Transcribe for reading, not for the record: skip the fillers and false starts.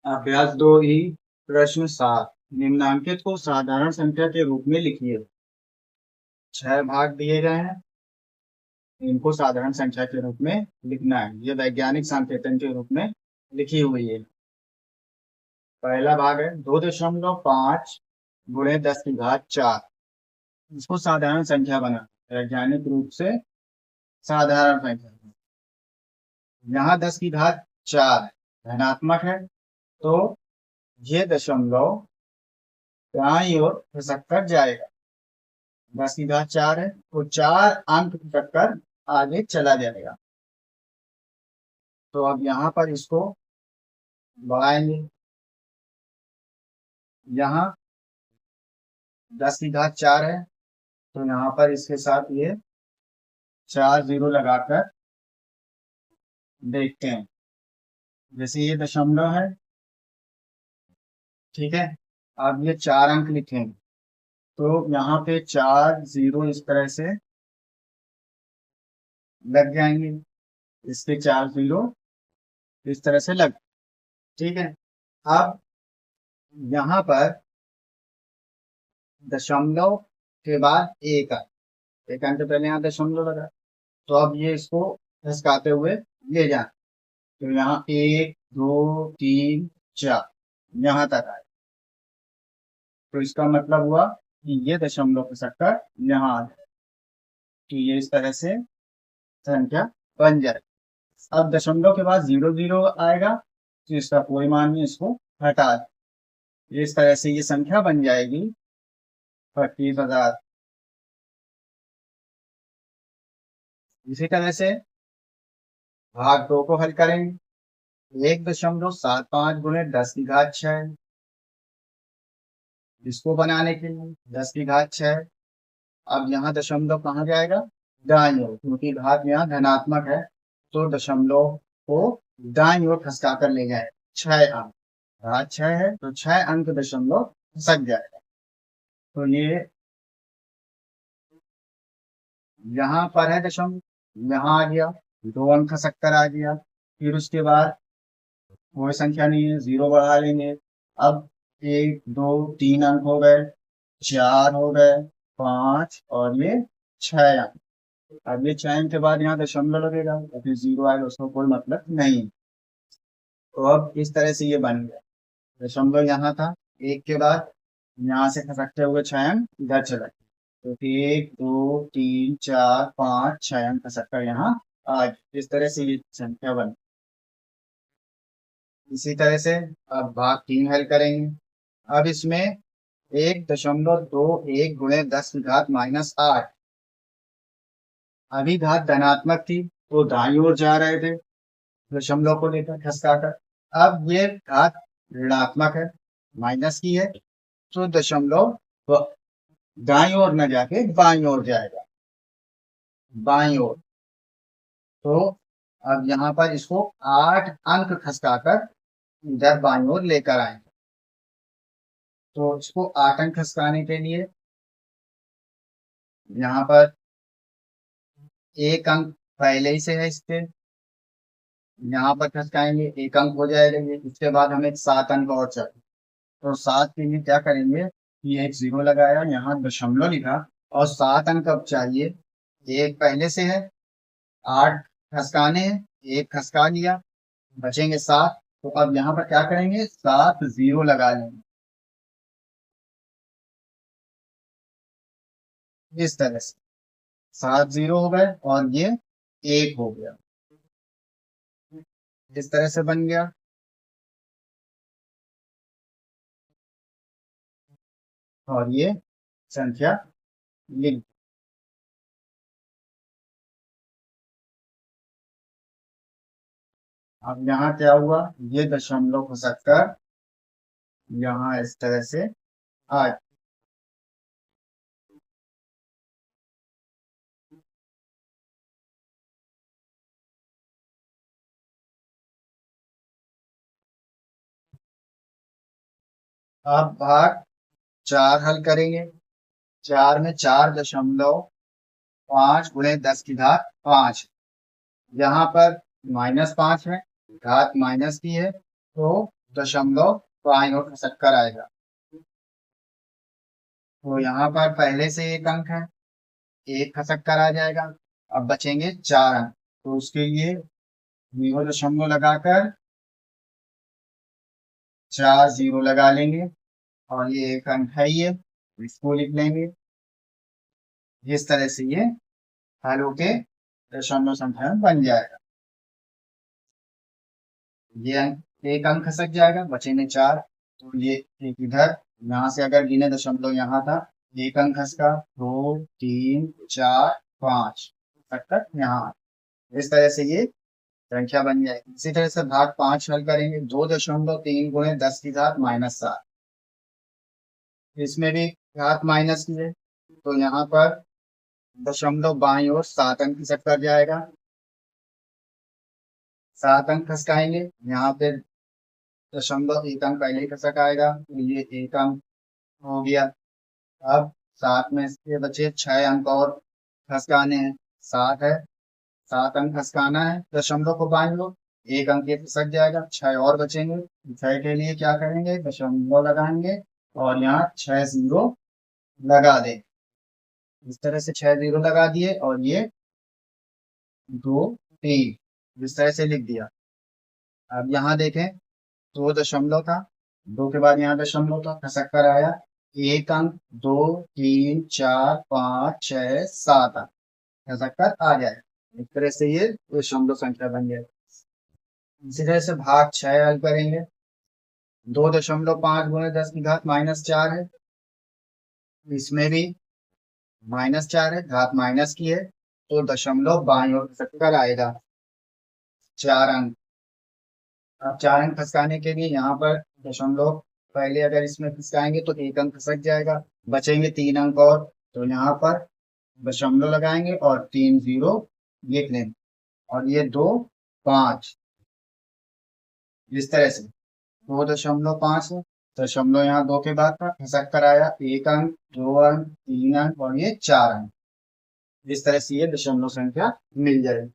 अभ्यास 2 प्रश्न 7 निम्नांकित को साधारण संख्या के रूप में लिखिए। 6 भाग दिए गए हैं, इनको साधारण संख्या के रूप में लिखना है। ये वैज्ञानिक संकेतन के रूप में लिखी हुई है। पहला भाग है 2.5 गुणे 10 की घात 4। इसको साधारण संख्या बना, वैज्ञानिक रूप से साधारण संख्या। यहाँ 10 की घात 4 धनात्मक है, तो ये दशमलव दाईं ओर खिसक कर जाएगा। 10 की घात 4 है तो 4 अंक खिसक कर आगे चला जाएगा। तो अब यहाँ पर इसको बढ़ाएंगे। यहाँ 10 की घात 4 है तो यहाँ पर इसके साथ ये 4 जीरो लगाकर देखते हैं। जैसे ये दशमलव है, ठीक है। अब ये 4 अंक लिखेंगे तो यहाँ पे 4 जीरो इस तरह से लग जाएंगे। इसके 4 जीरो इस तरह से लग, ठीक है। अब यहाँ पर दशमलव के बाद एक अंक पहले यहाँ दशमलव लगा, तो अब ये इसको घसकाते हुए ले जाए तो यहाँ 1 2 3 4 यहाँ तक आए। तो इसका मतलब हुआ कि ये दशमलव खसक कर यहाँ आ जाए। तो ये इस तरह से संख्या बन जाए। अब दशमलव के बाद 0 0 आएगा तो इसका कोई मान नहीं, इसको हटा दे। इस तरह से ये संख्या बन जाएगी 25,000। इसी तरह से भाग 2 को हल करेंगे। 1.75 गुणे 10 की घात 6। इसको बनाने के लिए 10 की घात 6। अब यहाँ दशमलव कहाँ जाएगा? दाईं ओर, क्योंकि घात यहाँ धनात्मक है तो दशमलव को दाईं ओर खसका कर ले जाए। 6 अंक, घात 6 है तो 6 अंक दशमलव खसक जाएगा। तो ये यहाँ पर है दशमलव, यहाँ आ गया, 2 अंक खसक कर आ गया। फिर उसके बाद कोई संख्या नहीं है, 0 बढ़ा लेंगे। अब 1 2 3 अंक हो गए, 4 हो गए, 5 और ये 6 अंक। अब ये 6 अंक के बाद यहाँ दशमलव लगेगा तो फिर 0 आएगा, उसका कोई मतलब नहीं। तो अब इस तरह से ये बन गया। दशमलव यहाँ था, 1 के बाद यहाँ से खसकते हुए 6 अंक इधर चला गया। तो 1 2 3 4 5 6 अंक खसक कर यहाँ आ गया। इस तरह से ये संख्या बनी। इसी तरह से अब भाग 3 हल करेंगे। अब इसमें 1.21 गुणे 10 की घात -8। अभी घात धनात्मक थी तो दाईं ओर जा रहे थे दशमलव को लेकर खसकाकर। अब ये घात ऋणात्मक है, माइनस की है, तो दशमलव दाईं ओर न जाके बाईं ओर जाएगा, बाईं ओर। तो अब यहाँ पर इसको 8 अंक खसकाकर इधर बाईं ओर लेकर आएंगे। तो इसको 8 अंक खसकाने के लिए यहाँ पर 1 अंक पहले ही से है इसके, यहाँ पर खसकाएंगे 1 अंक हो जाएगा ये। उसके बाद हमें 7 अंक और चाहिए, तो 7 के लिए क्या करेंगे कि 1 0 लगाया, यहाँ दशमलव लिखा और 7 अंक अब चाहिए। 1 पहले से है, 8 खसकाने हैं, 1 खसका लिया, बचेंगे 7। तो अब यहाँ पर क्या करेंगे, 7 0 लगा लेंगे इस तरह से। 7 0 हो गए और ये 1 हो गया, इस तरह से बन गया। और ये संख्या लिख। अब यहाँ क्या हुआ, ये दशमलव खसक कर यहाँ इस तरह से आ। अब भाग 4 हल करेंगे। 4 में 4.5 गुणे 10 की घात 5। यहाँ पर -5 है, घात माइनस की है तो दशमलव बाईं ओर खसक कर आएगा। तो यहाँ पर पहले से एक अंक है, एक खसक कर आ जाएगा। अब बचेंगे 4 अंक, तो उसके लिए 0 लगाकर 4 0 लगा लेंगे और ये एक अंक है, ये इसको लिख लेंगे। इस तरह से ये हल होके दशमलव संख्या में बन जाएगा। ये अंक एक अंक खसक जाएगा, बचेंगे 4। तो ये एक इधर, यहाँ से अगर गिने दशमलव यहाँ था, एक अंक खसका, 2 3 4 5 तक यहाँ। इस तरह से ये संख्या बन जाएगी। इसी तरह से भाग 5 हल करेंगे। 2.3 गुणे 10 की घात -7, इसमें भी घात माइनस की है, तो यहाँ पर दशमलव बाईं ओर 7 अंक खसक कर जाएगा। 7 अंक खसकाएंगे, यहाँ पे दशमलव एक अंक पहले ही खसक आएगा, तो ये एक अंक हो गया। अब 7 में से बचे 6 अंक और खसकाने हैं। 7 है, 7 अंक खसकाना है, दशमलव को बाईं ओर, एक अंक ये खसक जाएगा, 6 और बचेंगे। 6 के लिए क्या करेंगे, दशमलव लगाएंगे और यहाँ 6 0 लगा दें। इस तरह से 6 0 लगा दिए और ये 2 3 इस तरह से लिख दिया। अब यहाँ देखें, 2 दशमलव था, 2 के बाद यहाँ दशमलव था, खसक कर आया एक अंक, 2 3 4 5 6 7 अंक खसक कर आ जाए। इस तरह से ये दशमलव संख्या बन जाए। इसी तरह से भाग 6 हल करेंगे। 2.5 गुणे 10 की घात -4 है, इसमें भी -4 है, घात माइनस की है, तो दशमलव बाईं ओर खसक कर आएगा 4 अंक। अब 4 अंक खसकाने के लिए यहाँ पर दशमलव पहले अगर इसमें खसकाएंगे तो एक अंक खसक जाएगा, बचेंगे 3 अंक और, तो यहाँ पर दशमलव लगाएंगे और 3 0 लिख लेंगे और ये 2 5 इस तरह से 2.5 है, दशमलव यहाँ 2 के बाद था, खसक कर आया एक अंक, 2 अंक, 3 अंक और ये 4 अंक। इस तरह से ये दशमलव संख्या मिल जाएगी।